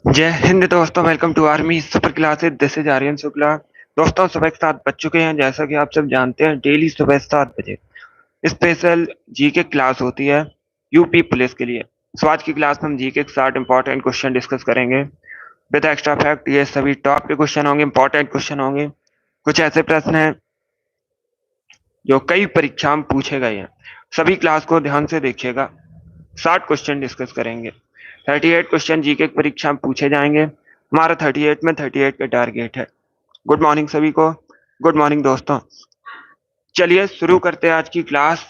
जय हिंद दोस्तों, welcome to army super classes. This is Aryan Shukla. दोस्तों, सुबह के 7 बज चुके हैं। जैसा कि आप सब जानते हैं, डेली सुबह 7 बजे स्पेशल जीके क्लास होती है यूपी पुलिस के लिए। सो आज की क्लास में हम जीके के 60 इंपॉर्टेंट क्वेश्चन डिस्कस करेंगे विद एक्स्ट्रा फैक्ट। ये सभी टॉप के क्वेश्चन होंगे, इंपॉर्टेंट क्वेश्चन होंगे। कुछ ऐसे प्रश्न हैं जो कई परीक्षा में पूछे गए हैं। सभी क्लास को ध्यान से देखिएगा। 60 क्वेश्चन डिस्कस करेंगे। 38 क्वेश्चन जीके की परीक्षा में पूछे जाएंगे। हमारा 38 में 38 का टारगेट है। गुड मॉर्निंग सभी को। गुड मॉर्निंग दोस्तों। चलिए शुरू करते हैं आज की क्लास।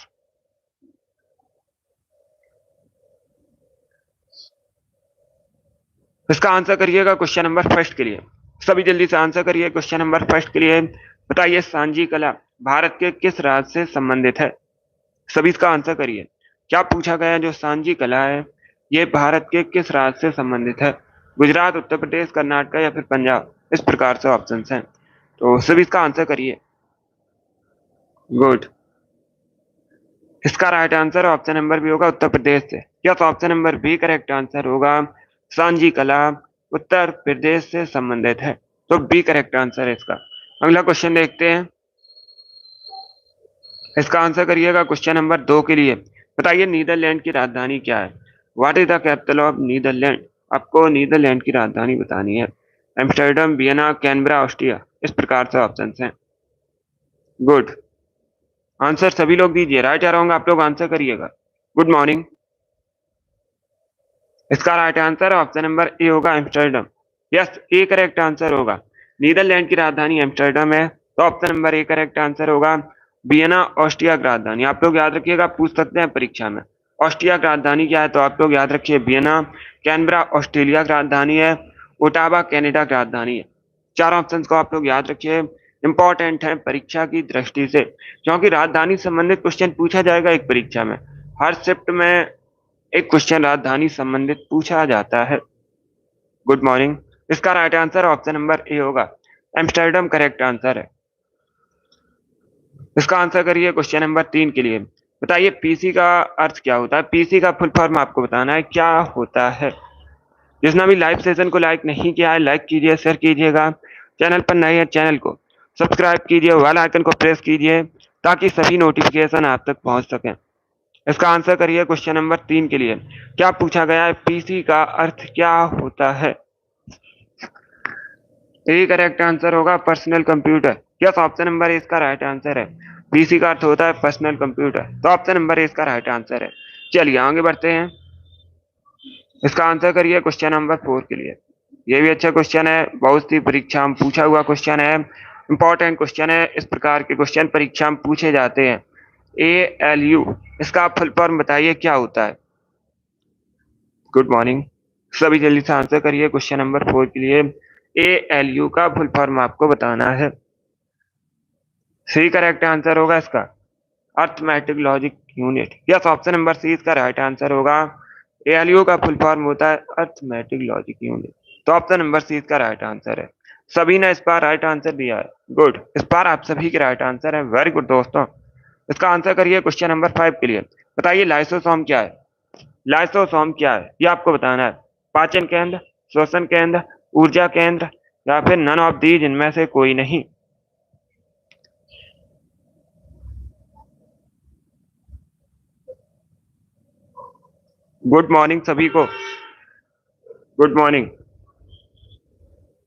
इसका आंसर करिएगा क्वेश्चन नंबर फर्स्ट के लिए। सभी जल्दी से आंसर करिए क्वेश्चन नंबर फर्स्ट के लिए। बताइए, सांझी कला भारत के किस राज्य से संबंधित है? सभी इसका आंसर करिए। क्या पूछा गया है? जो सांझी कला है ये भारत के किस राज्य से संबंधित है? गुजरात, उत्तर प्रदेश, कर्नाटक या फिर पंजाब? इस प्रकार से ऑप्शन हैं, तो सभी इसका आंसर करिए। गुड। इसका right answer option number B होगा, उत्तर प्रदेश से। Yes, option number B correct answer होगा। सांझी कला उत्तर प्रदेश से संबंधित है, तो बी करेक्ट आंसर है इसका। अगला क्वेश्चन देखते हैं। इसका आंसर करिएगा क्वेश्चन नंबर 2 के लिए। बताइए, नीदरलैंड की राजधानी क्या है? What is the capital of Netherland? आपको नीदरलैंड की राजधानी बतानी है। Amsterdam, Vienna, Canberra, Austria? इस प्रकार से ऑप्शन हैं। गुड। आंसर सभी लोग दीजिए, राइट या रॉन्ग आप लोग आंसर करिएगा। Good morning. इसका right answer option number A होगा, Amsterdam. Yes, A correct answer होगा। नीदरलैंड की राजधानी एम्स्टर्डम है, तो option number A correct answer होगा। वियना ऑस्ट्रिया की राजधानी, आप लोग याद रखिएगा, पूछ सकते हैं परीक्षा में। ऑस्ट्रिया की राजधानी क्या है? तो आप लोग याद रखिए वियना। कैनबरा ऑस्ट्रेलिया की राजधानी है। ओटावा कनाडा की राजधानी है। चार ऑप्शंस को आप लोग याद रखिए, इंपॉर्टेंट है परीक्षा की दृष्टि से, क्योंकि राजधानी संबंधित क्वेश्चन पूछा जाएगा एक परीक्षा में। हर शिफ्ट में एक क्वेश्चन राजधानी संबंधित पूछा जाता है। Good morning. इसका right answer option number A होगा, एम्स्टर्डम करेक्ट आंसर है। इसका आंसर करिए क्वेश्चन नंबर 3 के लिए। बताइए, पीसी का अर्थ क्या होता है? पीसी का फुल फॉर्म आपको बताना है, क्या होता है? जिसने भी लाइव सेशन को लाइक नहीं किया है, लाइक कीजिए, शेयर कीजिएगा। चैनल पर नए हैं, चैनल को सब्सक्राइब कीजिए, बेल आइकन को प्रेस कीजिए, ताकि सभी नोटिफिकेशन आप तक पहुंच सकें। इसका आंसर करिए क्वेश्चन नंबर 3 के लिए। क्या पूछा गया है? पीसी का अर्थ क्या होता है? ए करेक्ट आंसर होगा, personal computer. Yes, option number A इसका राइट आंसर है। पीसी का अर्थ होता है पर्सनल कंप्यूटर, तो ऑप्शन नंबर ए इसका राइट आंसर है। चलिए आगे बढ़ते हैं। इसका आंसर करिए क्वेश्चन नंबर 4 के लिए। ये भी अच्छा क्वेश्चन है, बहुत सी परीक्षा में पूछा हुआ क्वेश्चन है, इंपॉर्टेंट क्वेश्चन है। इस प्रकार के क्वेश्चन परीक्षा में पूछे जाते हैं। ALU, इसका आप फुल फॉर्म बताइए क्या होता है? Good morning. सभी जल्दी से आंसर करिए क्वेश्चन नंबर 4 के लिए। ALU का फुल फॉर्म आपको बताना है। सी करेक्ट आंसर होगा इसका, arithmetic logic unit. Yes, option number C इसका राइट आंसर होगा। ALU का फुल फॉर्म होता है अर्थमेटिक लॉजिक यूनिट, तो ऑप्शन नंबर सी इसका राइट आंसर है। सभी ने इस बार राइट आंसर दिया है। गुड, इस बार आप सभी के राइट आंसर है। वेरी गुड दोस्तों। इसका आंसर करिए क्वेश्चन नंबर 5 के लिए। बताइए, लाइसोसोम क्या है? लाइसोसोम क्या है ये आपको बताना है। पाचन केंद्र, श्वसन केंद्र, ऊर्जा केंद्र या फिर नन ऑफ दीज, इनमें से कोई नहीं। गुड मॉर्निंग सभी को। Good morning.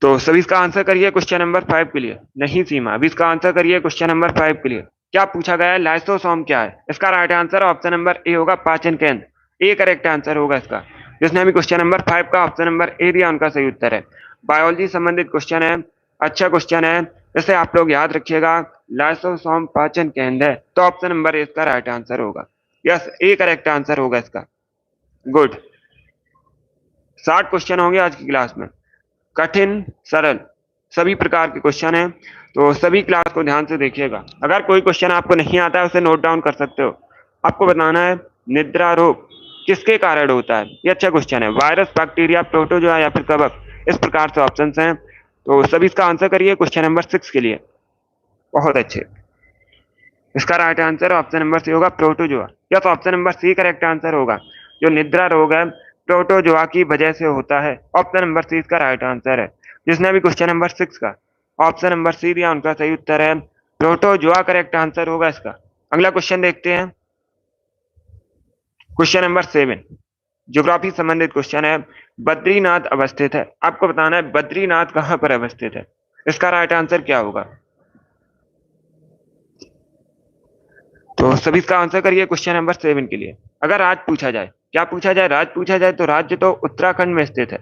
तो सभी इसका आंसर करिए क्वेश्चन नंबर 5 के लिए। नहीं सीमा, अभी इसका आंसर करिए क्वेश्चन नंबर 5 के लिए। क्या पूछा गया है? लाइसोसोम क्या है? इसका right answer option number A होगा, पाचन केंद्र। ए करेक्ट आंसर होगा इसका। जिसने भी क्वेश्चन नंबर 5 का ऑप्शन नंबर ए दिया उनका सही उत्तर है। बायोलॉजी संबंधित क्वेश्चन है, अच्छा क्वेश्चन है, इसे आप लोग याद रखिएगा। लाइसोसोम पाचन केंद्र है, तो ऑप्शन नंबर ए इसका राइट आंसर होगा। यस, ए करेक्ट आंसर होगा इसका। गुड। 60 क्वेश्चन होंगे आज की क्लास में, कठिन सरल सभी प्रकार के क्वेश्चन हैं, तो सभी क्लास को ध्यान से देखिएगा। अगर कोई क्वेश्चन आपको नहीं आता है उसे नोट डाउन कर सकते हो। आपको बताना है, निद्रा रोग किसके कारण होता है? ये अच्छा क्वेश्चन है। वायरस, बैक्टीरिया, प्रोटोजोआ या फिर कवक? इस प्रकार से ऑप्शन हैं, तो सभी इसका आंसर करिए क्वेश्चन नंबर 6 के लिए। बहुत अच्छे। इसका right answer option number C होगा, प्रोटोजोआ। या तो option number C correct answer होगा। जो निद्रा रोग है प्रोटोजोआ की वजह से होता है। ऑप्शन नंबर सी इसका राइट आंसर है। जिसने भी क्वेश्चन नंबर 6 का ऑप्शन नंबर सी दिया उनका सही उत्तर है प्रोटोजोआ, करेक्ट आंसर होगा इसका। अगला क्वेश्चन देखते हैं, क्वेश्चन नंबर 7 ज्योग्राफी संबंधित क्वेश्चन है। बद्रीनाथ अवस्थित है, आपको बताना है बद्रीनाथ कहां पर अवस्थित है। इसका राइट आंसर क्या होगा? तो सभी इसका आंसर करिए क्वेश्चन नंबर 7 के लिए। अगर राज्य पूछा जाए, क्या पूछा जाए? राज्य पूछा जाए तो राज्य तो उत्तराखंड में स्थित है।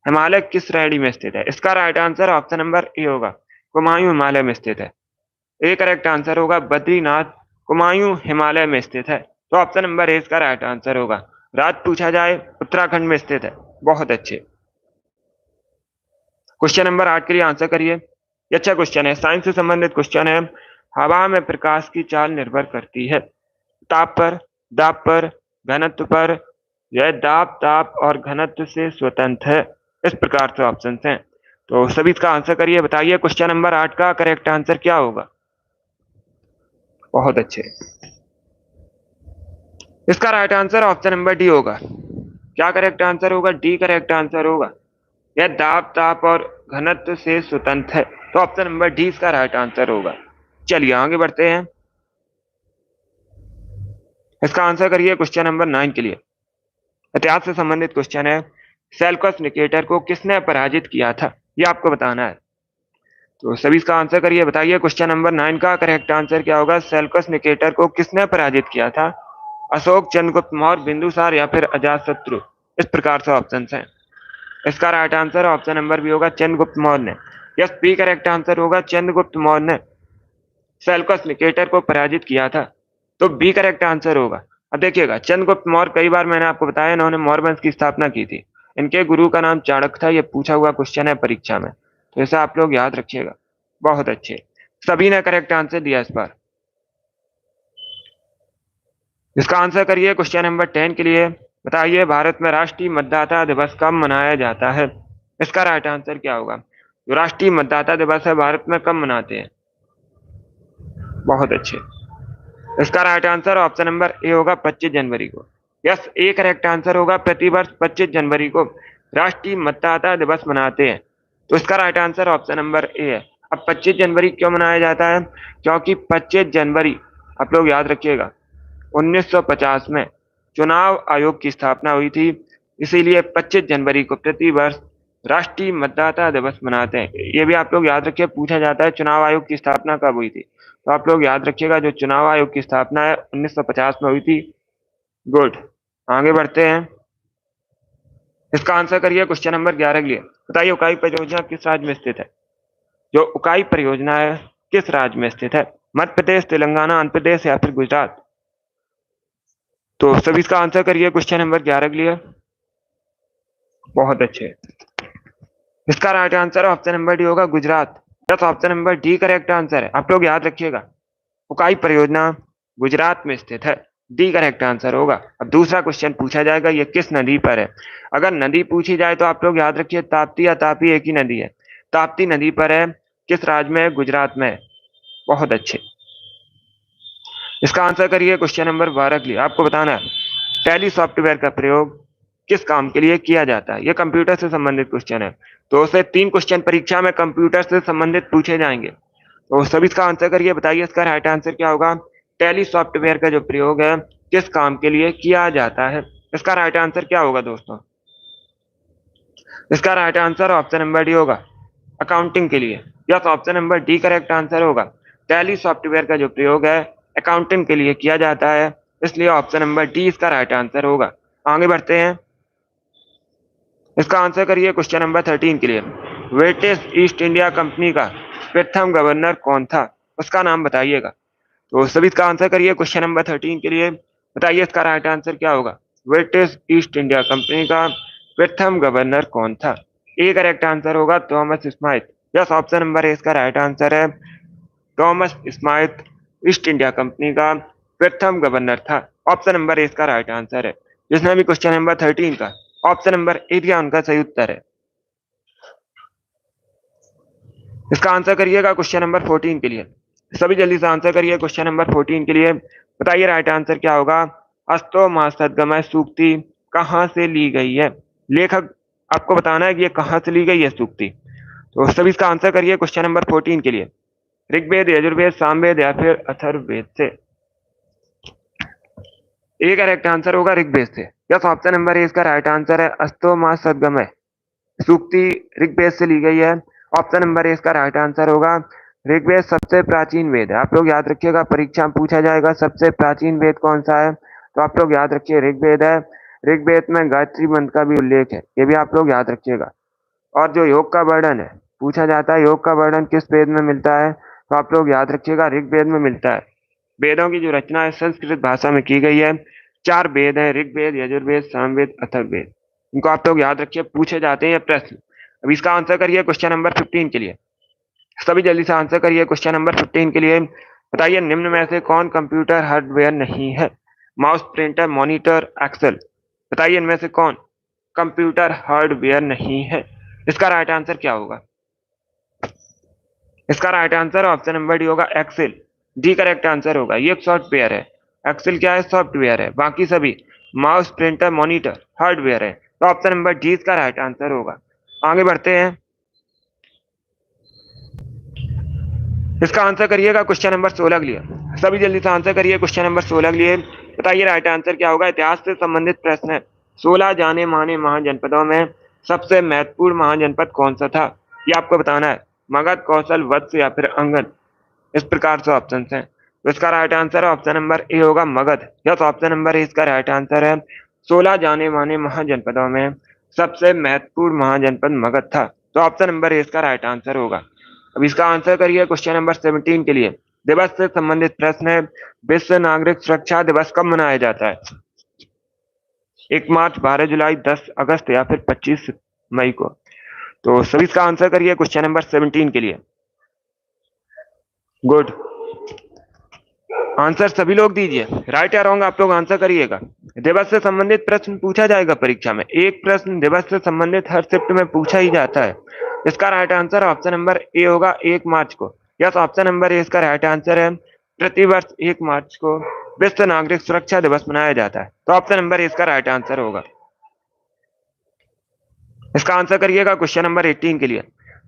हिमालय किस श्रेणी में स्थित है? इसका right answer option number A होगा, कुमायूं हिमालय में स्थित है। ए करेक्ट आंसर होगा, बद्रीनाथ कुमायूं हिमालय में स्थित है। तो ऑप्शन नंबर ए इसका राइट आंसर होगा। राज्य पूछा जाए उत्तराखंड में स्थित है। बहुत अच्छे। क्वेश्चन नंबर 8 के लिए आंसर करिए। ये अच्छा क्वेश्चन है, साइंस से संबंधित क्वेश्चन है। हवा में प्रकाश की चाल निर्भर करती है ताप पर, दाब पर, घनत्व पर। यह दाब, ताप और घनत्व से स्वतंत्र है। इस प्रकार से ऑप्शन हैं। तो सभी इसका आंसर करिए, बताइए क्वेश्चन नंबर 8 का करेक्ट आंसर क्या होगा? बहुत अच्छे। इसका right answer option number D होगा। क्या करेक्ट आंसर होगा? डी करेक्ट आंसर होगा। यह दाब, ताप और घनत्व से स्वतंत्र है। तो ऑप्शन नंबर डी इसका राइट आंसर होगा। चलिए आगे बढ़ते हैं, इसका आंसर करिए क्वेश्चन नंबर 9 के लिए। इतिहास से संबंधित क्वेश्चन है। सेल्यूकस निकेटर को किसने पराजित किया था? ये आपको बताना है। तो सभी इसका आंसर करिए, बताइए क्वेश्चन नंबर 9 का करेक्ट आंसर क्या होगा? सेल्यूकस निकेटर को किसने पराजित किया था? अशोक, चंद्रगुप्त मौर्य, बिंदुसार या फिर अजातशत्रु। इस प्रकार से ऑप्शन हैं। इसका right answer option number B होगा, चंद्रगुप्त मौर्य ने। यस, बी करेक्ट आंसर होगा, चंद्रगुप्त मौर्य ने सेल्यूकस निकेटर को पराजित किया था। तो बी करेक्ट आंसर होगा। अब देखिएगा, चंद्रगुप्त मौर्य, कई बार मैंने आपको बताया इन्होंने मौर्य वंश की स्थापना की थी। इनके गुरु का नाम चाणक्य था। ये पूछा हुआ क्वेश्चन है परीक्षा में, तो इसे आप लोग याद रखिएगा। बहुत अच्छे, सभी ने करेक्ट आंसर दिया इस बार। इसका आंसर करिए क्वेश्चन नंबर 10 के लिए। बताइए भारत में राष्ट्रीय मतदाता दिवस कब मनाया जाता है? इसका राइट आंसर क्या होगा? जो राष्ट्रीय मतदाता दिवस है भारत में कब मनाते हैं? बहुत अच्छे। इसका right answer option number A होगा, 25 जनवरी को। यस, ए करेक्ट आंसर होगा, प्रतिवर्ष 25 जनवरी को राष्ट्रीय मतदाता दिवस मनाते हैं। तो इसका राइट आंसर ऑप्शन नंबर ए है। अब 25 जनवरी क्यों मनाया जाता है? क्योंकि 25 जनवरी, आप लोग याद रखिएगा, 1950 में चुनाव आयोग की स्थापना हुई थी। इसीलिए 25 जनवरी को प्रतिवर्ष राष्ट्रीय मतदाता दिवस मनाते हैं। ये भी आप लोग याद रखिए, पूछा जाता है चुनाव आयोग की स्थापना कब हुई थी। तो आप लोग याद रखिएगा, जो चुनाव आयोग की स्थापना है 1950 में हुई थी। गुड, आगे बढ़ते हैं। इसका आंसर करिए क्वेश्चन नंबर 11 के लिए। बताइए उकाई परियोजना किस राज्य में स्थित है? जो उकाई परियोजना है किस राज्य में स्थित है? मध्य प्रदेश, तेलंगाना, आंध्र प्रदेश या फिर गुजरात। तो सभी इसका आंसर करिए क्वेश्चन नंबर 11 के लिए। बहुत अच्छे। इसका right answer option number D होगा, Gujarat. Yes, option number D correct answer है। आप लोग याद रखिएगा, उकाई परियोजना गुजरात में स्थित है। डी करेक्ट आंसर होगा। अब दूसरा क्वेश्चन पूछा जाएगा, ये किस नदी पर है? अगर नदी पूछी जाए तो आप लोग याद रखिए, ताप्ती या तापी एक ही नदी है। ताप्ती नदी पर है, किस राज्य में है? गुजरात में है। बहुत अच्छे। इसका आंसर करिए क्वेश्चन नंबर 12 के लिए। आपको बताना है टैली सॉफ्टवेयर का प्रयोग किस काम के लिए किया जाता है? यह कंप्यूटर से संबंधित क्वेश्चन है। तो उसे 3 क्वेश्चन परीक्षा में कंप्यूटर से संबंधित पूछे जाएंगे। तो सभी इसका आंसर करिए, बताइए इसका राइट आंसर क्या होगा? टैली सॉफ्टवेयर का जो प्रयोग है किस काम के लिए किया जाता है? इसका राइट आंसर क्या होगा दोस्तों? इसका right answer option number D होगा, अकाउंटिंग के लिए। Yes, option number D correct answer होगा। टैली सॉफ्टवेयर का जो प्रयोग है अकाउंटिंग के लिए किया जाता है, इसलिए ऑप्शन नंबर डी इसका राइट आंसर होगा। आगे बढ़ते हैं, इसका आंसर करिए क्वेश्चन नंबर 13 के लिए। ब्रिटिश ईस्ट इंडिया कंपनी का प्रथम गवर्नर कौन था? उसका नाम बताइएगा। तो सभी इसका आंसर करिए क्वेश्चन नंबर 13 के लिए। बताइए इसका राइट आंसर क्या होगा? ब्रिटिश ईस्ट इंडिया कंपनी का प्रथम गवर्नर कौन था? ए करेक्ट आंसर होगा, Thomas Smythe. Yes, option number A इसका राइट आंसर है, Thomas Smythe east India company का प्रथम गवर्नर था। ऑप्शन नंबर ए इसका राइट आंसर है। जिसने भी क्वेश्चन नंबर 13 का ऑप्शन नंबर ए दिया उनका सही उत्तर है। इसका आंसर करिएगा क्वेश्चन नंबर 14 के लिए। सभी जल्दी से आंसर करिए क्वेश्चन नंबर 14 के लिए। बताइए राइट आंसर क्या होगा? अस्तो महासद्गमय सूक्ति, कहाँ से ली गई है? लेखक आपको बताना है कि ये कहाँ से ली गई है सूक्ति। तो सभी इसका आंसर करिए क्वेश्चन नंबर 14 के लिए। ऋग्वेद, यजुर्वेद, सामवेद या फिर अथर्ववेद से? ए करेक्ट आंसर होगा ऋग्वेद से। यस, ऑप्शन नंबर ए इसका राइट आंसर है। अस्तो मा सद्गमय सूक्ति ऋग्वेद से ली गई है। ऑप्शन नंबर ए इसका राइट आंसर होगा। ऋग्वेद सबसे प्राचीन वेद है। आप लोग याद रखिएगा, परीक्षा में पूछा जाएगा सबसे प्राचीन वेद कौन सा है, तो आप लोग याद रखिए ऋग्वेद है। ऋग्वेद में गायत्री मंत्र का भी उल्लेख है, ये भी आप लोग याद रखिएगा। और जो योग का वर्णन है, पूछा जाता है योग का वर्णन किस वेद में मिलता है, तो आप लोग याद रखिएगा ऋग्वेद में मिलता है। वेदों की जो रचना है संस्कृत भाषा में की गई है। 4 वेद हैं, ऋग्वेद, यजुर्वेद, सामवेद, अथर्ववेद। इनको आप लोग याद रखिए, पूछे जाते हैं ये प्रश्न। अब इसका आंसर करिए क्वेश्चन नंबर 15 के लिए। सभी जल्दी से आंसर करिए क्वेश्चन नंबर 15 के लिए। बताइए निम्न में से कौन कंप्यूटर हार्डवेयर नहीं है? Mouse, printer, monitor, Excel. बताइए इनमें से कौन कंप्यूटर हार्डवेयर नहीं है? इसका राइट आंसर क्या होगा? इसका right answer option number D होगा, एक्सेल। डी करेक्ट आंसर होगा। ये एक सॉफ्टवेयर है। एक्सेल क्या है? सॉफ्टवेयर है। बाकी सभी माउस, प्रिंटर, मॉनिटर हार्डवेयर है। तो ऑप्शन नंबर डी इसका राइट आंसर होगा। आगे बढ़ते हैं। इसका आंसर करिएगा क्वेश्चन नंबर 16 के लिए। सभी जल्दी से आंसर करिए क्वेश्चन नंबर 16 के लिए। बताइए राइट आंसर क्या होगा? इतिहास से संबंधित प्रश्न है। 16 जाने माने महाजनपदों में सबसे महत्वपूर्ण महाजनपद कौन सा था? ये आपको बताना है। मगध, कौशल, वत्स या फिर अंगद। इस प्रकार से ऑप्शन हैं। तो इसका right answer option number A होगा, Magadh. Yes, option number A इसका राइट आंसर है। 16 जाने माने महाजनपदों में सबसे महत्वपूर्ण महाजनपद मगध था। तो ऑप्शन नंबर ए इसका राइट आंसर होगा। अब इसका आंसर करिए क्वेश्चन नंबर 17 के लिए। दिवस से संबंधित प्रश्न है। विश्व नागरिक सुरक्षा दिवस कब मनाया जाता है? 1 मार्च, 12 जुलाई, 10 अगस्त या फिर 25 मई को? तो सभी इसका आंसर करिए क्वेश्चन नंबर 17 के लिए। गुड। आंसर सभी लोग दीजिए, राइट या रॉन्ग आप लोग आंसर करिएगा। दिवस से संबंधित प्रश्न पूछा जाएगा परीक्षा में। एक प्रश्न दिवस से संबंधित हर शिफ्ट में पूछा ही जाता है। इसका right answer option number A होगा, 1 मार्च को। यस, ऑप्शन नंबर ए इसका राइट आंसर है। प्रतिवर्ष 1 मार्च को विश्व नागरिक सुरक्षा दिवस मनाया जाता है। तो ऑप्शन नंबर ए इसका राइट आंसर होगा। इसका आंसर करिएगा क्वेश्चन नंबर 18 के लिए।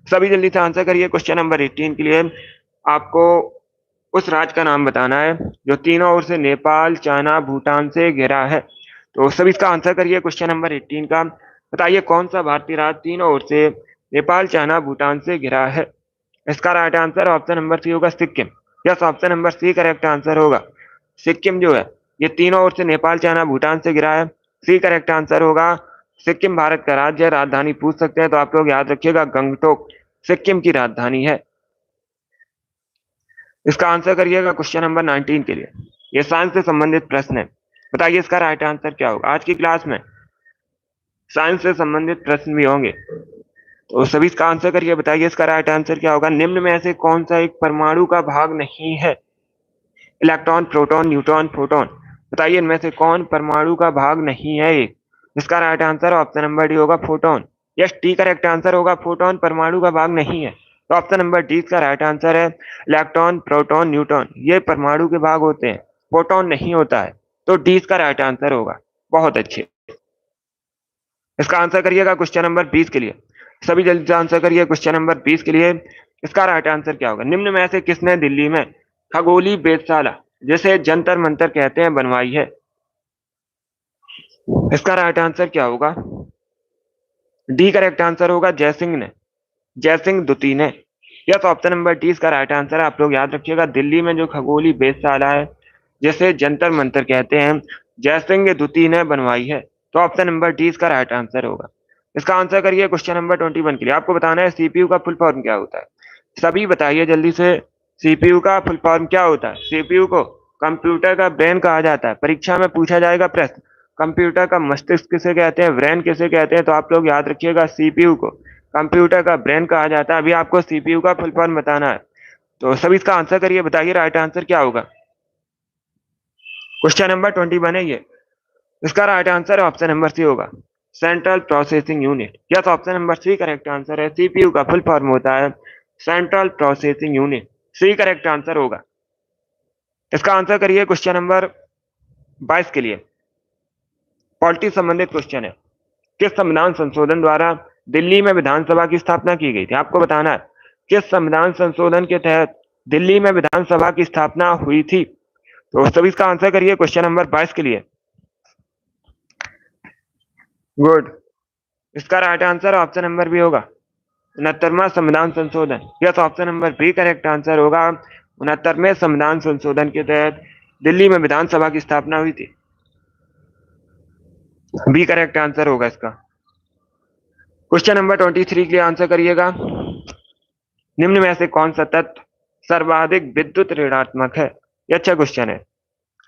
सभी जल्दी से आंसर करिए क्वेश्चन नंबर 18 के लिए। आपको उस राज्य का नाम बताना है जो तीनों ओर से नेपाल, चाइना, भूटान से घिरा है। तो सभी इसका आंसर करिए क्वेश्चन नंबर 18 का। बताइए कौन सा भारतीय राज्य तीनों ओर से नेपाल, चाइना, भूटान से घिरा है? इसका right answer option number C होगा, Sikkim. Yes, option number C correct answer होगा। सिक्किम जो है ये तीनों ओर से नेपाल, चाइना, भूटान से घिरा है। सी करेक्ट आंसर होगा। सिक्किम भारत का राज्य है। राजधानी पूछ सकते हैं तो आप लोग याद रखिएगा, गंगटोक सिक्किम की राजधानी है। इसका आंसर करिएगा क्वेश्चन नंबर 19 के लिए। ये साइंस से संबंधित प्रश्न है। बताइए इसका राइट आंसर क्या होगा? आज की क्लास में साइंस से संबंधित प्रश्न भी होंगे, तो सभी इसका आंसर करिए। बताइए इसका राइट आंसर क्या होगा? निम्न में से कौन सा एक परमाणु का भाग नहीं है? Electron, proton, neutron, proton. बताइए इनमें से कौन परमाणु का भाग नहीं है? एक इसका right answer option number D होगा, photon. Yes, D correct answer होगा। फोटोन परमाणु का भाग नहीं है। तो ऑप्शन नंबर डी इसका राइट आंसर है। इलेक्ट्रॉन, प्रोटॉन, न्यूट्रॉन ये परमाणु के भाग होते हैं, फोटोन नहीं होता है। तो डी इसका राइट आंसर होगा। बहुत अच्छे। इसका आंसर करिएगा क्वेश्चन नंबर 20 के लिए। सभी जल्दी से आंसर करिए क्वेश्चन नंबर 20 के लिए। इसका राइट आंसर क्या होगा? निम्न में से किसने दिल्ली में खगोलीय वेधशाला, जिसे जंतर मंतर कहते हैं, बनवाई है? इसका राइट आंसर क्या होगा? डी करेक्ट आंसर होगा, जयसिंह ने, जयसिंह द्वितीय ने। यस, ऑप्शन नंबर डी इसका राइट आंसर है। आप लोग याद रखिएगा, दिल्ली में जो खगोलीय वेधशाला है जिसे जंतर मंतर कहते हैं, जयसिंह द्वितीय ने बनवाई है। तो ऑप्शन नंबर डी इसका राइट आंसर होगा। इसका आंसर करिए क्वेश्चन नंबर 21 के लिए। आपको बताना है सीपीयू का फुल फॉर्म क्या होता है। सभी बताइए जल्दी से, सीपीयू का फुल फॉर्म क्या होता है? सीपीयू को कंप्यूटर का ब्रेन कहा जाता है। परीक्षा में पूछा जाएगा प्रश्न, कंप्यूटर का मस्तिष्क किसे कहते हैं, ब्रेन किसे कहते हैं? तो आप लोग याद रखिएगा सीपीयू को कंप्यूटर का ब्रेन कहा जाता है। अभी आपको सीपीयू का फुल फॉर्म बताना है, तो सभी इसका आंसर करिए। बताइए राइट आंसर क्या होगा? क्वेश्चन नंबर 21 है ये। इसका right answer option number C होगा, central processing unit. Yes, option number C correct answer है। सीपीयू का फुल फॉर्म होता है central processing unit. C correct answer होगा। इसका आंसर करिए क्वेश्चन नंबर 22 के लिए। पॉलिटी संबंधित क्वेश्चन है। किस संविधान संशोधन द्वारा दिल्ली में विधानसभा की स्थापना की गई थी? आपको बताना है किस संविधान संशोधन के तहत दिल्ली में विधानसभा की स्थापना हुई थी। तो सभी इसका आंसर करिए क्वेश्चन नंबर 22 के लिए। गुड। इसका right answer option number B होगा 69वां संविधान संशोधन। Yes, option number B correct answer होगा। 69वें संविधान संशोधन के तहत दिल्ली में विधानसभा की स्थापना हुई थी। बी करेक्ट आंसर होगा इसका। क्वेश्चन नंबर 23 के लिए आंसर करिएगा। निम्न में से कौन सा तत्व सर्वाधिक विद्युत ऋणात्मक है? ये अच्छा क्वेश्चन है,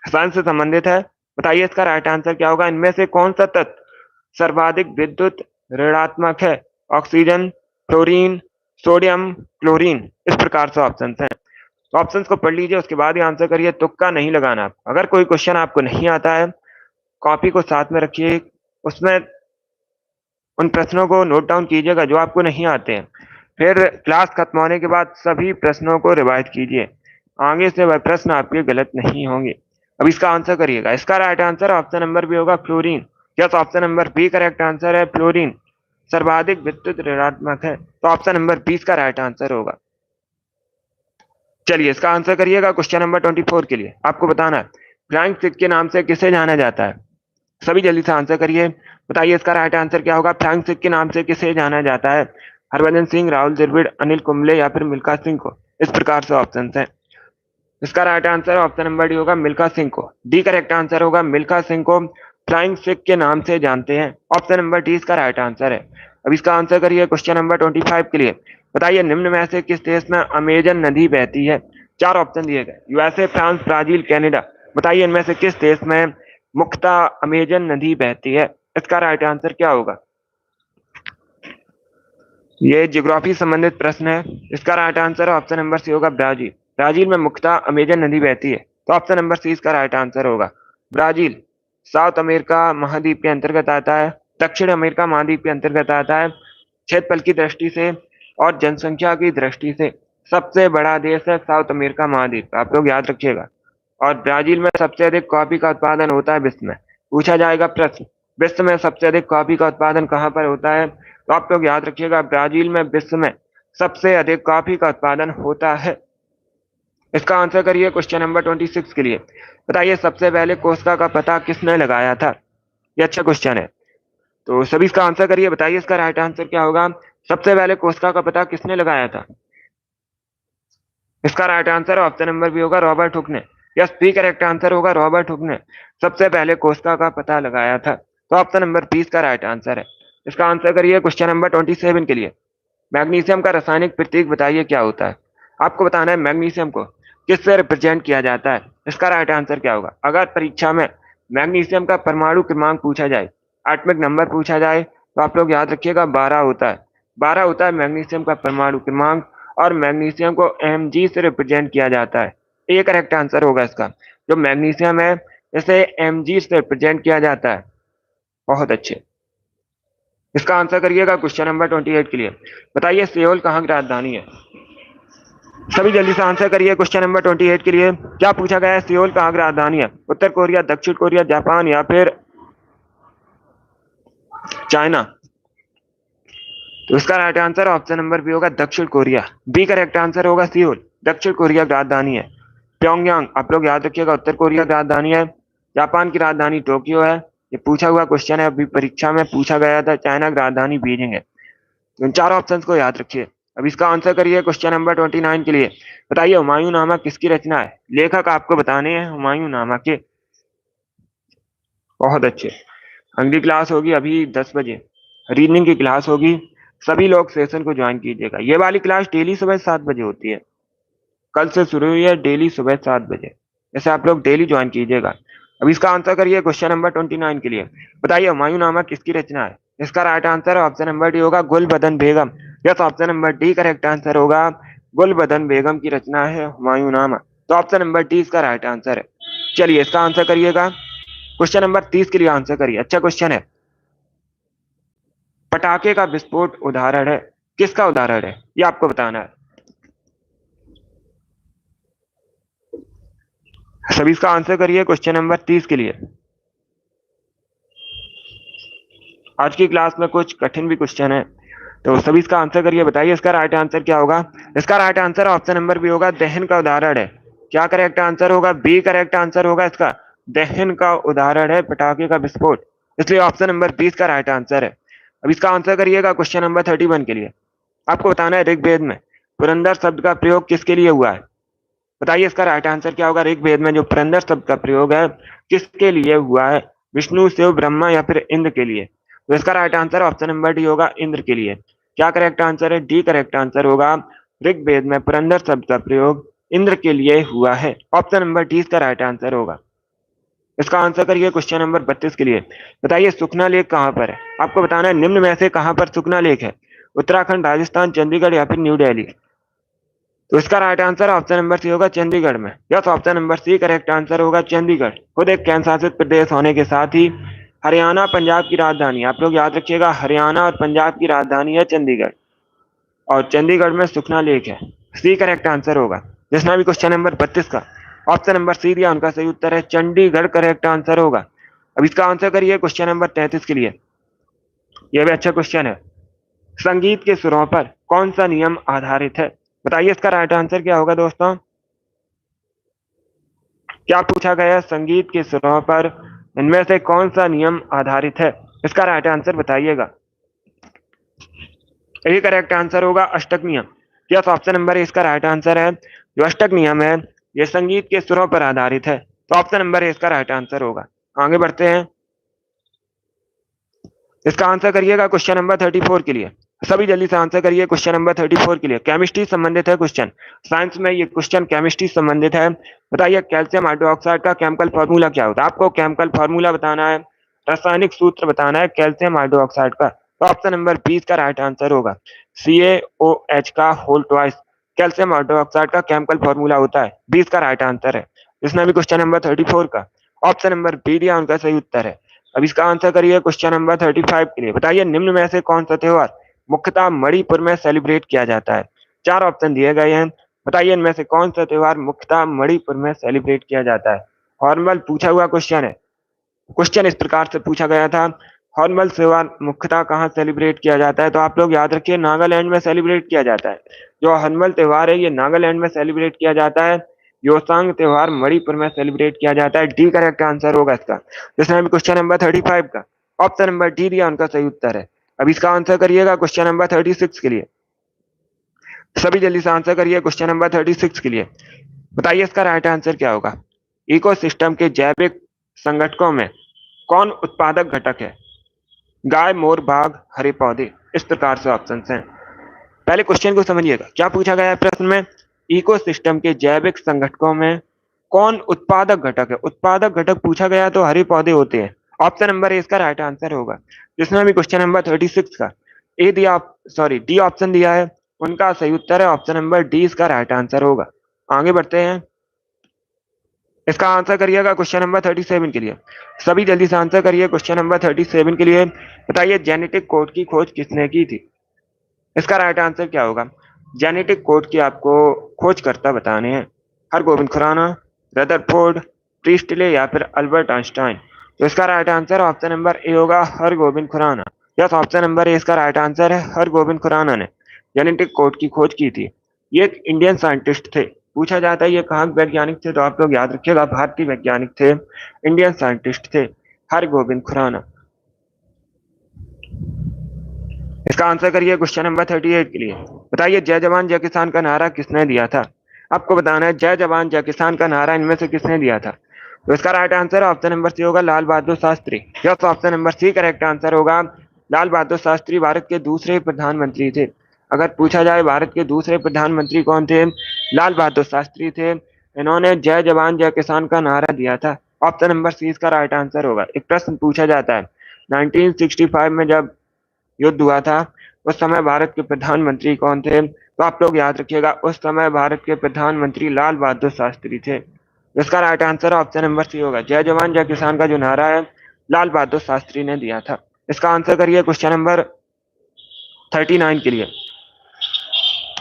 साइंस से संबंधित है। बताइए इसका राइट आंसर क्या होगा। इनमें से कौन सा तत्व सर्वाधिक विद्युत ऋणात्मक है? Oxygen, fluorine, sodium, chlorine. इस प्रकार से ऑप्शन है। ऑप्शन को पढ़ लीजिए, उसके बाद ही आंसर करिए। तुक्का नहीं लगाना। अगर कोई क्वेश्चन आपको नहीं आता है, कॉपी को साथ में रखिए, उसमें उन प्रश्नों को नोट डाउन कीजिएगा जो आपको नहीं आते हैं। फिर क्लास खत्म होने के बाद सभी प्रश्नों को रिवाइज कीजिए। आगे से वह प्रश्न आपके गलत नहीं होंगे। अब इसका आंसर करिएगा। इसका right answer option number B होगा, fluorine. Yes, option number B correct answer है। फ्लोरीन सर्वाधिक विद्युत ऋणात्मक है, तो ऑप्शन नंबर 20 का राइट आंसर होगा। चलिए इसका आंसर करिएगा क्वेश्चन नंबर 24 के लिए। आपको बताना है फ्लाइंग सिख के नाम से किसे जाना जाता है? सभी जल्दी से आंसर करिए। बताइए इसका राइट आंसर क्या होगा। फ्लाइंग सिख के नाम से किसे जाना जाता है? हरभजन सिंह, राहुल द्रविड़, अनिल कुंबले या फिर मिल्खा सिंह को? इस प्रकार से ऑप्शन है। इसका right answer option number D होगा, मिल्खा सिंह को। डी करेक्ट आंसर होगा, मिल्खा सिंह को फ्लाइंग सिख के नाम से जानते हैं। ऑप्शन नंबर डी इसका राइट आंसर है। अब इसका आंसर करिए क्वेश्चन नंबर 25 के लिए। बताइए निम्न में से किस देश में अमेजन नदी बहती है? चार ऑप्शन दिए गए, यूएसए, फ्रांस, ब्राजील, कनाडा। बताइए इनमें से किस देश में मुख्यतः अमेजन नदी बहती है? इसका राइट आंसर क्या होगा? ये ज्योग्राफी संबंधित प्रश्न है। इसका right answer option number C होगा, ब्राजील। ब्राजील में मुख्यतः अमेजन नदी बहती है, तो ऑप्शन नंबर सी इसका राइट आंसर होगा। ब्राजील साउथ अमेरिका महाद्वीप के अंतर्गत आता है, दक्षिण अमेरिका महाद्वीप के अंतर्गत आता है। क्षेत्रफल की दृष्टि से और जनसंख्या की दृष्टि से सबसे बड़ा देश है साउथ अमेरिका महाद्वीप, आप लोग याद रखिएगा। और ब्राजील में सबसे अधिक कॉफी का उत्पादन होता है विश्व में। पूछा जाएगा प्रश्न, विश्व में सबसे अधिक कॉफी का उत्पादन कहाँ पर होता है? तो आप लोग याद रखिएगा, ब्राजील में विश्व में सबसे अधिक कॉफी का उत्पादन होता है। इसका आंसर करिए क्वेश्चन नंबर 26 के लिए। बताइए सबसे पहले कोस्का का पता किसने लगाया था? ये अच्छा क्वेश्चन है, तो सभी इसका आंसर करिए। बताइए इसका राइट आंसर क्या होगा। सबसे पहले कोस्का का पता किसने लगाया था? इसका right answer option number B होगा, रॉबर्ट हुक ने। यस, बी करेक्ट आंसर होगा, रॉबर्ट हुक ने सबसे पहले कोस्का का पता लगाया था, तो ऑप्शन नंबर 20 का राइट आंसर है। इसका आंसर करिए क्वेश्चन नंबर 27 के लिए। मैग्नीशियम का रासायनिक प्रतीक बताइए क्या होता है? आपको बताना है मैग्नीशियम को किससे रिप्रेजेंट किया जाता है। इसका राइट आंसर क्या होगा? अगर परीक्षा में मैग्नीशियम का परमाणु क्रमांक पूछा जाए, एटॉमिक नंबर पूछा जाए, तो आप लोग याद रखिएगा 12 होता है। 12 होता है मैग्नीशियम का परमाणु क्रमांक, और मैग्नीशियम को Mg से रिप्रेजेंट किया जाता है। ये करेक्ट आंसर होगा इसका। जो मैग्नीशियम है इसे Mg से रिप्रेजेंट किया जाता है। बहुत अच्छे। इसका आंसर करिएगा क्वेश्चन नंबर 28 के लिए। बताइए सियोल कहाँ की राजधानी है? सभी जल्दी से आंसर करिए क्वेश्चन नंबर 28 के लिए। क्या पूछा गया है? सियोल कहाँ की राजधानी है? उत्तर कोरिया, दक्षिण कोरिया, जापान या फिर चाइना? तो इसका right answer option number B होगा, दक्षिण कोरिया। बी करेक्ट आंसर होगा, सियोल दक्षिण कोरिया की राजधानी है। प्योंगयांग आप लोग याद रखिएगा उत्तर कोरिया की राजधानी है। जापान की राजधानी टोक्यो है। ये पूछा हुआ क्वेश्चन है, अभी परीक्षा में पूछा गया था। चाइना की राजधानी बीजिंग है। तो इन चार ऑप्शंस को याद रखिए। अब इसका आंसर करिए क्वेश्चन नंबर 29 के लिए। बताइए हुमायूं नामा किसकी रचना है? लेखक आपको बताने हैं हुमायूं नामा के। बहुत अच्छे। अगली क्लास होगी अभी 10 बजे, रीजनिंग की क्लास होगी। सभी लोग सेशन को ज्वाइन कीजिएगा। ये वाली क्लास डेली सुबह 7 बजे होती है। कल से शुरू हुई है, डेली सुबह 7 बजे। ऐसे आप लोग डेली ज्वाइन कीजिएगा। अब इसका आंसर करिए क्वेश्चन नंबर 29 के लिए। बताइए हुमायूं नामा किसकी रचना है? इसका right answer option number D होगा, Gulbadan Begum. Yes, option number D correct answer होगा, गुलबदन बेगम की रचना है हुमायूं नामा, तो ऑप्शन नंबर डी इसका राइट आंसर है। चलिए इसका आंसर करिएगा क्वेश्चन नंबर 30 के लिए। आंसर करिए, अच्छा क्वेश्चन है। पटाखे का विस्फोट उदाहरण है, किसका उदाहरण है? ये आपको बताना है। सभी इसका आंसर करिए क्वेश्चन नंबर 30 के लिए। आज की क्लास में कुछ कठिन भी क्वेश्चन है, तो सभी इसका आंसर करिए, बताइए इसका राइट आंसर क्या होगा। इसका right answer option number B होगा, दहन का उदाहरण है। क्या करेक्ट आंसर होगा? बी करेक्ट आंसर होगा इसका। दहन का उदाहरण है पटाखे का विस्फोट, इसलिए ऑप्शन नंबर बी इसका राइट आंसर है। अब इसका आंसर करिएगा क्वेश्चन नंबर 31 के लिए। आपको बताना है ऋग्वेद में पुरंदर शब्द का प्रयोग किसके लिए हुआ है। बताइए इसका राइट आंसर क्या होगा। ऋग्वेद में जो पुरंदर शब्द का प्रयोग है किसके लिए हुआ है? विष्णु, शिव, ब्रह्मा या फिर इंद्र के लिए? तो इसका right answer option number D होगा, इंद्र के लिए। क्या करेक्ट आंसर है? डी करेक्ट आंसर होगा। ऋग्वेद में पुरंदर शब्द का प्रयोग इंद्र के लिए हुआ है। ऑप्शन नंबर डी इसका राइट आंसर होगा। इसका आंसर करिए क्वेश्चन नंबर 32 के लिए। बताइए सुखना लेक कहाँ पर है। आपको बताना है निम्न में से कहाँ पर सुखना लेक है। उत्तराखंड, राजस्थान, चंडीगढ़ या फिर न्यू दिल्ली? तो इसका right answer option number C होगा, चंडीगढ़ में। Yes, option number C correct answer होगा, चंडीगढ़। खुद एक केंद्र शासित प्रदेश होने के साथ ही हरियाणा पंजाब की राजधानी, आप लोग याद रखिएगा, हरियाणा और पंजाब की राजधानी है चंडीगढ़, और चंडीगढ़ में सुखना लेक है। सी करेक्ट आंसर होगा। जिसने भी क्वेश्चन नंबर 32 का ऑप्शन नंबर सी दिया उनका सही उत्तर है चंडीगढ़, करेक्ट आंसर होगा। अब इसका आंसर करिए क्वेश्चन नंबर 33 के लिए। यह भी अच्छा क्वेश्चन है। संगीत के सुरों पर कौन सा नियम आधारित है? बताइए इसका राइट आंसर क्या होगा दोस्तों। क्या पूछा गया है? संगीत के सुरों पर इनमें से कौन सा नियम आधारित है? इसका राइट आंसर बताइएगा। यही करेक्ट आंसर होगा, अष्टक नियम। यस, ऑप्शन नंबर इसका राइट आंसर है। जो अष्टक नियम है ये संगीत के सुरों पर आधारित है, तो ऑप्शन नंबर इसका राइट आंसर होगा। आगे बढ़ते हैं। इसका आंसर करिएगा क्वेश्चन नंबर 34 के लिए। सभी जल्दी से आंसर करिए क्वेश्चन नंबर 34 के लिए। केमिस्ट्री संबंधित है क्वेश्चन, साइंस में ये क्वेश्चन केमिस्ट्री संबंधित है। बताइए कैल्शियम हाइड्रोक्साइड का केमिकल फॉर्मूला क्या होता है। आपको केमिकल फॉर्मूला बताना है, रासायनिक सूत्र बताना है कैल्शियम हाइड्रोक्साइड का। तो ऑप्शन नंबर 20 का राइट आंसर होगा। CaOH का होल ट्वाइस कैल्शियम हाइड्रोक्साइड का केमिकल फॉर्मूला होता है। 20 का राइट आंसर है। जिसने भी क्वेश्चन नंबर 34 का ऑप्शन नंबर बी दिया उनका सही उत्तर है। अब इसका आंसर करिए क्वेश्चन नंबर 35 के लिए। बताइए निम्न में से कौन सा त्योहार मुख्यतः मणिपुर में सेलिब्रेट किया जाता है। चार ऑप्शन दिए गए हैं। बताइए इनमें से कौन सा त्योहार मुख्यतः मणिपुर में सेलिब्रेट किया जाता है। हॉर्नबिल पूछा हुआ क्वेश्चन है। क्वेश्चन इस प्रकार से पूछा गया था, हॉर्नबिल त्योहार मुख्यतः कहाँ सेलिब्रेट किया जाता है। तो आप लोग याद रखिए नागालैंड में सेलिब्रेट किया जाता है। जो हॉर्नबिल त्योहार है ये नागालैंड में सेलिब्रेट किया जाता है। योसांग त्योहार मणिपुर में सेलिब्रेट किया जाता है। डी करेक्ट आंसर होगा इसका। जिसने भी क्वेश्चन नंबर 35 का ऑप्शन नंबर डी दिया उनका सही उत्तर है। अब इसका आंसर करिएगा क्वेश्चन नंबर 36 के लिए। सभी जल्दी से आंसर करिए क्वेश्चन नंबर 36 के लिए। बताइए इसका राइट आंसर क्या होगा। इकोसिस्टम के जैविक संगठकों में कौन उत्पादक घटक है। गाय, मोर, बाघ, हरे पौधे, इस प्रकार से ऑप्शन हैं। पहले क्वेश्चन को समझिएगा, क्या पूछा गया है प्रश्न में। इकोसिस्टम के जैविक संगठकों में कौन उत्पादक घटक है। उत्पादक घटक पूछा गया तो हरे पौधे होते हैं। ऑप्शन नंबर ए इसका राइट आंसर होगा। जिसने भी क्वेश्चन नंबर 36 का ए दिया, सॉरी डी ऑप्शन दिया है उनका सही उत्तर है ऑप्शन नंबर डी इसका राइट आंसर होगा। आगे बढ़ते हैं। इसका आंसर करिएगा क्वेश्चन नंबर 37 के लिए। सभी जल्दी से आंसर करिए क्वेश्चन नंबर 37 के लिए। बताइए जेनेटिक कोड की खोज किसने की थी। इसका राइट आंसर क्या होगा। जेनेटिक कोड की आपको खोजकर्ता बताने हैं। हरगोविंद खुराना, रदरफोर्ड, प्रीस्टले या फिर अल्बर्ट आइंस्टाइन। तो इसका right answer option number A होगा, Hargobind Khorana. Yes, option number A इसका राइट आंसर है। हरगोविंद खुराना ने जेनेटिक कोड की खोज की थी। ये एक इंडियन साइंटिस्ट थे। पूछा जाता है ये कहाँ के वैज्ञानिक थे, तो आप लोग याद रखिएगा भारतीय वैज्ञानिक थे, इंडियन साइंटिस्ट थे, हरगोविंद खुराना। इसका आंसर करिए क्वेश्चन नंबर 38 के लिए। बताइए जय जवान जय किसान का नारा किसने दिया था। आपको बताना है जय जवान जय किसान का नारा इनमें से किसने दिया था। तो इसका right answer option number C होगा, Lal Bahadur Shastri. Yes, option number C correct answer होगा। लाल बहादुर शास्त्री भारत के दूसरे प्रधानमंत्री थे। अगर पूछा जाए भारत के दूसरे प्रधानमंत्री कौन थे, लाल बहादुर शास्त्री थे। इन्होंने जय जवान जय किसान का नारा दिया था। ऑप्शन नंबर सी इसका राइट आंसर होगा। एक प्रश्न पूछा जाता है 1965 में जब युद्ध हुआ था उस समय भारत के प्रधानमंत्री कौन थे, तो आप लोग याद रखिएगा उस समय भारत के प्रधानमंत्री लाल बहादुर शास्त्री थे। इसका right answer option number C होगा। जय जवान जय किसान का जो नारा है लाल बहादुर शास्त्री ने दिया था। इसका आंसर करिए क्वेश्चन नंबर 39 के लिए।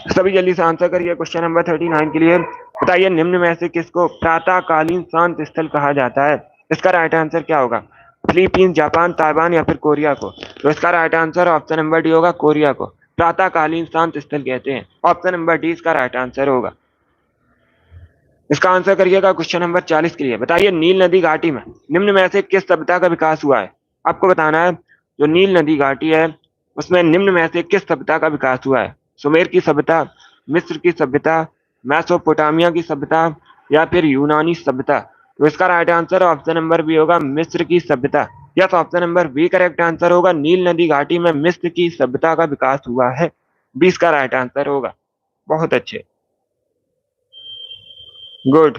सभी जल्दी से आंसर करिए क्वेश्चन नंबर 39 के लिए। बताइए निम्न में से किसको प्रातःकालीन शांत स्थल कहा जाता है। इसका राइट आंसर क्या होगा। फिलीपींस, जापान, ताइवान या फिर कोरिया को? तो इसका right answer option number D होगा, कोरिया को प्रातःकालीन शांत स्थल कहते हैं। ऑप्शन नंबर डी इसका राइट आंसर होगा। इसका आंसर करिएगा क्वेश्चन नंबर 40 के लिए। बताइए नील नदी घाटी में निम्न में से किस सभ्यता का विकास हुआ है? आपको बताना है जो नील नदी घाटी है उसमें निम्न में से किस सभ्यता का विकास हुआ है? सुमेर की सभ्यता, मिस्र की सभ्यता, मेसोपोटामिया की सभ्यता या फिर यूनानी सभ्यता? तो इसका right answer option number B होगा, मिस्र की सभ्यता। Yes, option number B correct answer होगा। नील नदी घाटी में मिस्र की सभ्यता का विकास हुआ है। 20 का राइट आंसर होगा। बहुत अच्छे, गुड।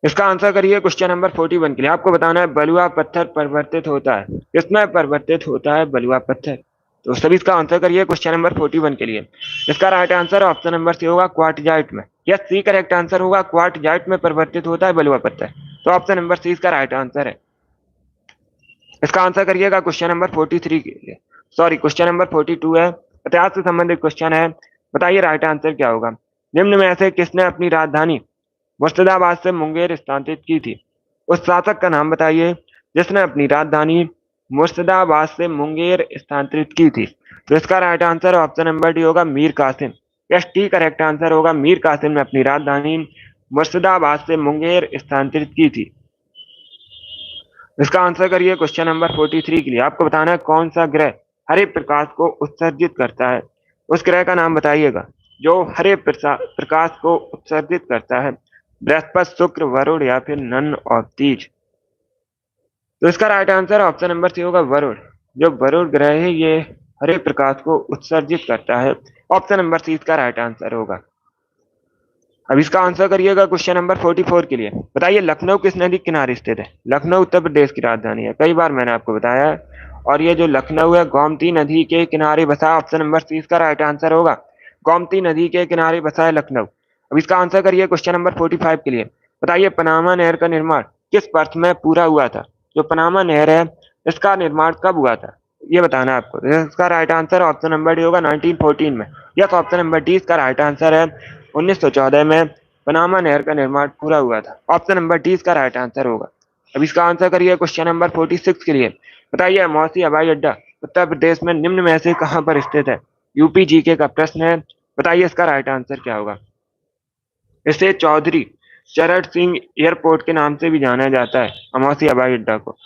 इसका आंसर करिए क्वेश्चन नंबर 41 के लिए। आपको बताना है बलुआ पत्थर परिवर्तित होता है, किसमें परिवर्तित होता है बलुआ पत्थर? तो सभी इसका आंसर करिए क्वेश्चन नंबर 41 के लिए। इसका right answer option number C होगा, क्वार्टजाइट में। यस, सी करेक्ट आंसर होगा, क्वार्टजाइट में परिवर्तित होता है बलुआ पत्थर। तो ऑप्शन नंबर सी इसका राइट आंसर है। इसका आंसर करिएगा क्वेश्चन नंबर 43 के लिए, सॉरी क्वेश्चन नंबर 42 है, इतिहास से संबंधित क्वेश्चन है। बताइए राइट आंसर क्या होगा? निम्न में से किसने अपनी राजधानी मुर्शिदाबाद से मुंगेर स्थानांतरित की थी? उस शासक का नाम बताइए जिसने अपनी राजधानी मुर्शिदाबाद से मुंगेर स्थानांतरित की थी। तो इसका right answer option number D होगा, Mir Qasim. Yes, D correct answer होगा, मीर कासिम ने अपनी राजधानी मुर्शिदाबाद से मुंगेर स्थानांतरित की थी। इसका आंसर करिए क्वेश्चन नंबर 43 के लिए। आपको बताना है कौन सा ग्रह हरे प्रकाश को उत्सर्जित करता है? उस ग्रह का नाम बताइएगा जो हरे प्रकाश को उत्सर्जित करता है। बृहस्पति, शुक्र, वरुण या फिर नन और तीज? तो इसका right answer option number C होगा, वरुण। जो वरुण ग्रह है ये हरे प्रकाश को उत्सर्जित करता है। ऑप्शन नंबर सी इसका राइट आंसर होगा। अब इसका आंसर करिएगा क्वेश्चन नंबर 44 के लिए। बताइए लखनऊ किस नदी के किनारे स्थित है? लखनऊ उत्तर प्रदेश की राजधानी है, कई बार मैंने आपको बताया है। और ये जो लखनऊ है गोमती नदी के किनारे बसा है। ऑप्शन नंबर सी इसका राइट आंसर होगा, गोमती नदी के किनारे बसा है लखनऊ। अब इसका आंसर करिए क्वेश्चन नंबर 45 के लिए। बताइए पनामा नहर का निर्माण किस वर्ष में पूरा हुआ था? जो पनामा नहर है इसका निर्माण कब हुआ था ये बताना है आपको। इसका right answer option number D होगा, 1914 में। यस, ऑप्शन नंबर डी इसका राइट आंसर है। 1914 में पनामा नहर का निर्माण पूरा हुआ था। ऑप्शन नंबर डी इसका राइट आंसर होगा। अब इसका आंसर करिए क्वेश्चन नंबर 46 के लिए। बताइए मौसी हवाई अड्डा उत्तर प्रदेश में निम्न में से कहां पर स्थित है? यूपी जीके का प्रश्न है। बताइए इसका राइट आंसर क्या होगा? इसे चौधरी चरण सिंह एयरपोर्ट के नाम से भी जाना जाता है, अमौसी हवाई अड्डा को।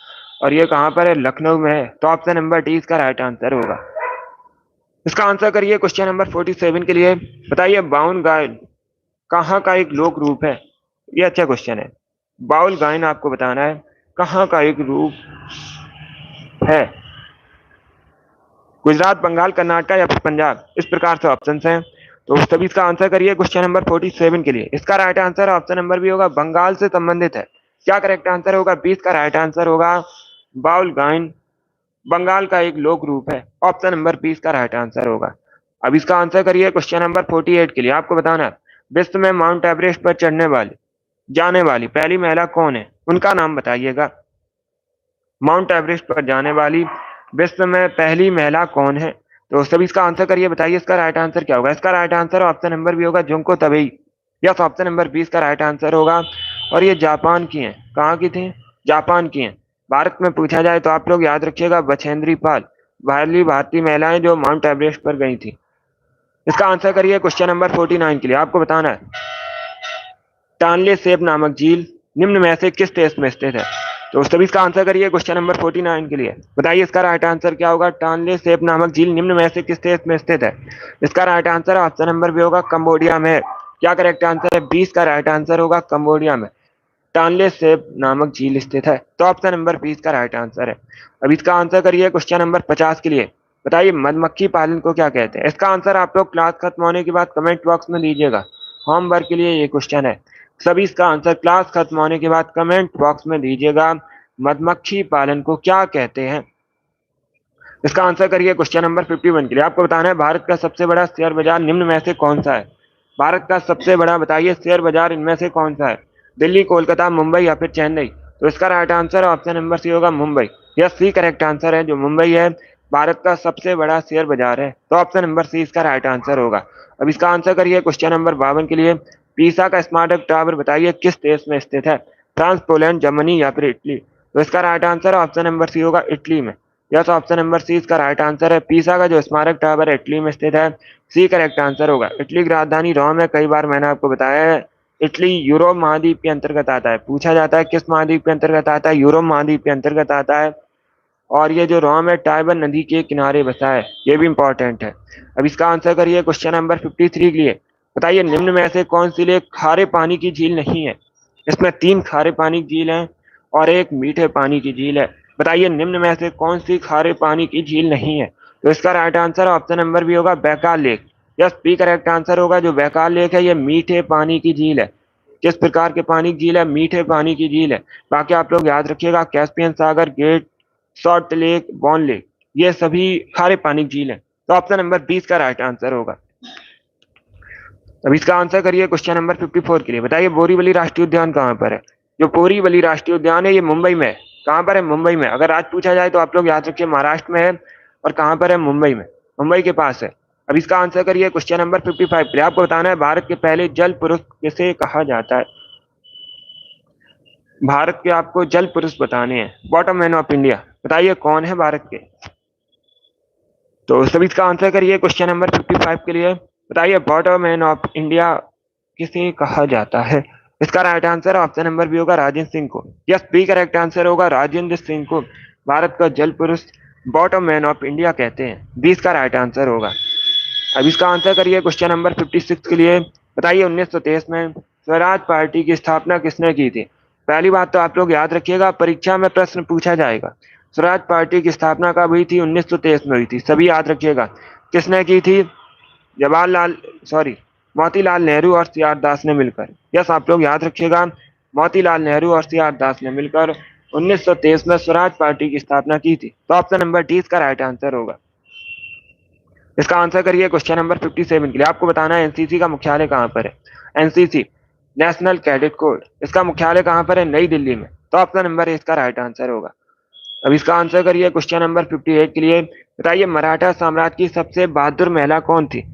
और ये कहां पर है? लखनऊ में है। तो ऑप्शन नंबर डी इसका राइट आंसर होगा। इसका आंसर करिए क्वेश्चन नंबर 47 के लिए। बताइए बाउल गायन कहाँ का एक लोक रूप है? ये अच्छा क्वेश्चन है। बाउल गायन आपको बताना है कहाँ का एक रूप है? गुजरात, बंगाल, कर्नाटक या फिर पंजाब? इस प्रकार से ऑप्शन हैं। तो सभी इसका आंसर करिए क्वेश्चन नंबर 47 के लिए। इसका राइट आंसर ऑप्शन नंबर भी होगा, बंगाल से संबंधित है। क्या करेक्ट आंसर होगा? 20 का राइट आंसर होगा, बाउल गायन बंगाल का एक लोक रूप है। ऑप्शन नंबर 20 का राइट आंसर होगा। अब इसका आंसर करिए क्वेश्चन नंबर 48 के लिए। आपको बताना है विश्व में माउंट एवरेस्ट पर चढ़ने वाली जाने वाली पहली महिला कौन है? उनका नाम बताइएगा। माउंट एवरेस्ट पर जाने वाली विश्व में पहली महिला कौन है? तो सभी इसका आंसर करिए, बताइए इसका राइट आंसर क्या होगा? इसका राइट आंसर ऑप्शन नंबर भी होगा, जुंको तबेई। यस, ऑप्शन नंबर 20 का राइट आंसर होगा। और ये जापान की हैं। कहाँ की थी? जापान की हैं। भारत में पूछा जाए तो आप लोग याद रखिएगा, बछेंद्री पाल पहली भारतीय महिलाएं जो माउंट एवरेस्ट पर गई थी। इसका आंसर करिए क्वेश्चन नंबर 49 के लिए। आपको बताना है टानले सेप नामक झील निम्न में से किस देश में स्थित है? तो सभी इसका आंसर करिए क्वेश्चन नंबर 49 के लिए। बताइए इसका राइट आंसर क्या होगा? टानले सेप नामक झील निम्न में से किस देश में स्थित है? इसका राइट आंसर ऑप्शन नंबर भी होगा, कंबोडिया में। क्या करेक्ट आंसर है? 20 का राइट आंसर होगा, कंबोडिया में टानले सेप नामक झील स्थित है। तो ऑप्शन नंबर 20 का राइट आंसर है। अब इसका आंसर करिए क्वेश्चन नंबर 50 के लिए। बताइए मधुमक्खी पालन को क्या कहते हैं? इसका आंसर आप लोग क्लास खत्म होने के बाद कमेंट बॉक्स में दीजिएगा। होमवर्क के लिए ये क्वेश्चन है। सभी इसका आंसर क्लास खत्म होने के बाद कमेंट बॉक्स में दीजिएगा। मधुमक्खी पालन को क्या कहते हैं? इसका आंसर करिए क्वेश्चन नंबर 51 के लिए। आपको बताना है भारत का सबसे बड़ा शेयर बाजार निम्न में से कौन सा है? भारत का सबसे बड़ा बताइए शेयर बाजार इनमें से कौन सा है? दिल्ली, कोलकाता, मुंबई या फिर चेन्नई? तो इसका right answer option number C होगा, मुंबई। यह सी करेक्ट आंसर है, जो मुंबई है भारत का सबसे बड़ा शेयर बाजार है। तो ऑप्शन नंबर सी इसका राइट आंसर होगा। अब इसका आंसर करिए क्वेश्चन नंबर 52 के लिए। पीसा का स्मारक टावर बताइए किस देश में स्थित है? फ्रांस, पोलैंड, जर्मनी या फिर इटली? तो इसका right answer option number C होगा, इटली में। यस, ऑप्शन नंबर सी इसका राइट आंसर है। पीसा का जो स्मारक टावर इटली में स्थित है, सी करेक्ट आंसर होगा। इटली की राजधानी रोम है, कई बार मैंने आपको बताया है। इटली यूरोप महाद्वीप के अंतर्गत आता है। पूछा जाता है किस महाद्वीप के अंतर्गत आता है, यूरोप महाद्वीप के अंतर्गत आता है। और ये जो रोम है टाइबर नदी के किनारे बसा है, ये भी इंपॉर्टेंट है। अब इसका आंसर करिए क्वेश्चन नंबर 53 के लिए। बताइए निम्न में से कौन सी एक खारे पानी की झील नहीं है। इसमें 3 खारे पानी की झील है और एक मीठे पानी की झील है। बताइए निम्न में से कौन सी खारे पानी की झील नहीं है। तो इसका right answer option number B होगा, Baikal lake. Yes, B correct answer होगा। जो बैकाल लेक है ये मीठे पानी की झील है। किस प्रकार के पानी की झील है, मीठे पानी की झील है। बाकी आप लोग याद रखिएगा, कैस्पियन सागर, गेट, सॉल्ट लेक, बॉन लेक, ये सभी खारे पानी की झील है। तो ऑप्शन नंबर 20 का राइट आंसर होगा। अब इसका आंसर करिए क्वेश्चन नंबर 54 के लिए। बताइए बोरीवली राष्ट्रीय उद्यान कहाँ पर है। जो बोरीवली राष्ट्रीय उद्यान है ये मुंबई में है। कहाँ पर है, मुंबई में। अगर आज पूछा जाए तो आप लोग याद रखिए महाराष्ट्र में है। और कहाँ पर है, मुंबई में, मुंबई के पास है। अब इसका आंसर करिए क्वेश्चन नंबर 55 के लिए। आपको बताना है भारत के पहले जल पुरुष किसे कहा जाता है। भारत के आपको जल पुरुष बताने हैं, बॉटम मैन ऑफ इंडिया। बताइए कौन है भारत के। तो सभी इसका आंसर करिए क्वेश्चन नंबर 55 के लिए। बताइए बॉटम मैन ऑफ इंडिया किसे कहा जाता है। इसका right answer option number B होगा, राजेंद्र सिंह को। यस, बी करेक्ट आंसर होगा। राजेंद्र सिंह को भारत का जल पुरुष, बॉटम मैन ऑफ इंडिया कहते हैं। 20 का राइट आंसर होगा। अब इसका आंसर करिए क्वेश्चन नंबर 56 के लिए। बताइए 1923 में स्वराज पार्टी की स्थापना किसने की थी। पहली बात तो आप लोग याद रखिएगा, परीक्षा में प्रश्न पूछा जाएगा। स्वराज पार्टी की स्थापना कब हुई थी, 1923 में हुई थी। सभी याद रखिएगा किसने की थी, जवाहरलाल, सॉरी, मोतीलाल नेहरू और सी आर दास ने मिलकर। यस, आप लोग याद रखिएगा, मोतीलाल नेहरू और सी आर दास ने मिलकर 1923 में स्वराज पार्टी की स्थापना की थी। तो ऑप्शन नंबर डी इसका राइट आंसर होगा। इसका आंसर करिए क्वेश्चन नंबर 57 के लिए। आपको बताना है एनसीसी का मुख्यालय कहाँ पर है। एनसीसी, नेशनल कैडेट कोर, इसका मुख्यालय कहाँ पर है, नई दिल्ली में। तो ऑप्शन नंबर ए इसका राइट आंसर होगा। अब इसका आंसर करिए क्वेश्चन नंबर 58 के लिए। बताइए मराठा साम्राज्य की सबसे बहादुर महिला कौन थी।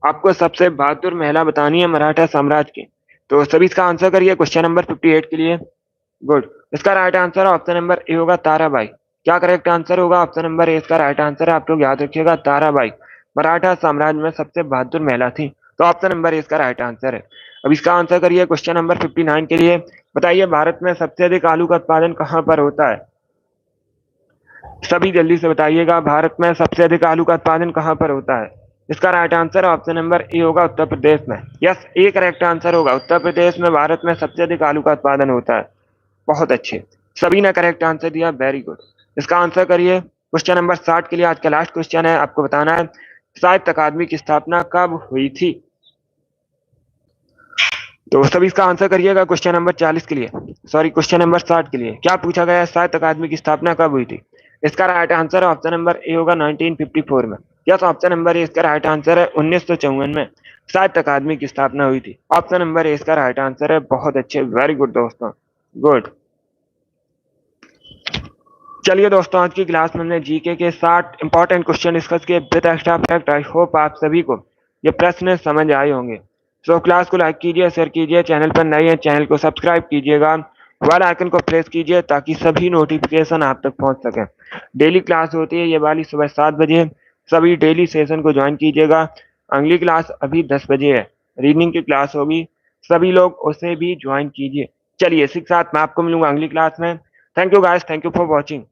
आपको सबसे बहादुर महिला बतानी है मराठा साम्राज्य की। तो सभी इसका आंसर करिए क्वेश्चन नंबर 58 के लिए। गुड, इसका right answer option number A होगा, ताराबाई। क्या करेक्ट आंसर होगा, ऑप्शन नंबर ए इसका राइट आंसर है। आप लोग याद रखिएगा, ताराबाई मराठा साम्राज्य में सबसे बहादुर महिला थी। तो ऑप्शन नंबर ए इसका राइट आंसर है। अब इसका आंसर करिए क्वेश्चन नंबर 59 के लिए। बताइए भारत में सबसे अधिक आलू का उत्पादन कहाँ पर होता है। सभी जल्दी से बताइएगा, भारत में सबसे अधिक आलू का उत्पादन कहाँ पर होता है। इसका right answer option number A होगा, उत्तर प्रदेश में। यस, ए करेक्ट आंसर होगा। उत्तर प्रदेश में भारत में सबसे अधिक आलू का उत्पादन होता है। बहुत अच्छे, सभी ने करेक्ट आंसर दिया, वेरी गुड। इसका आंसर करिए क्वेश्चन नंबर 60 के लिए। आज का लास्ट क्वेश्चन है, आपको बताना है साहित्य अकादमी की स्थापना कब हुई थी। तो सभी इसका आंसर करिएगा क्वेश्चन नंबर 40 के लिए, सॉरी क्वेश्चन नंबर 60 के लिए। क्या पूछा गया है, साहित्य अकादमी की स्थापना कब हुई थी। इसका right answer option number A होगा, 1954 में। यस, ऑप्शन नंबर ए इसका राइट आंसर है। 1954 में साहित्य अकादमी की स्थापना हुई थी। ऑप्शन नंबर ए इसका राइट आंसर है। बहुत अच्छे, वेरी गुड दोस्तों, गुड। चलिए दोस्तों, आज की क्लास में हमने जीके के 60 इंपॉर्टेंट क्वेश्चन डिस्कस किए with extra fact. I hope आप सभी को ये प्रश्न समझ आए होंगे। सो क्लास को लाइक कीजिए, शेयर कीजिए, चैनल पर नए हैं चैनल को सब्सक्राइब कीजिएगा, बेल आइकन को प्रेस कीजिए ताकि सभी नोटिफिकेशन आप तक पहुंच सके। डेली क्लास होती है ये वाली सुबह 7 बजे, सभी डेली सेशन को ज्वाइन कीजिएगा। अगली क्लास अभी 10 बजे है, रीडिंग की क्लास होगी, सभी लोग उसे भी ज्वाइन कीजिए। चलिए इसी के साथ मैं आपको मिलूंगा अगली क्लास में। Thank you guys, thank you for watching.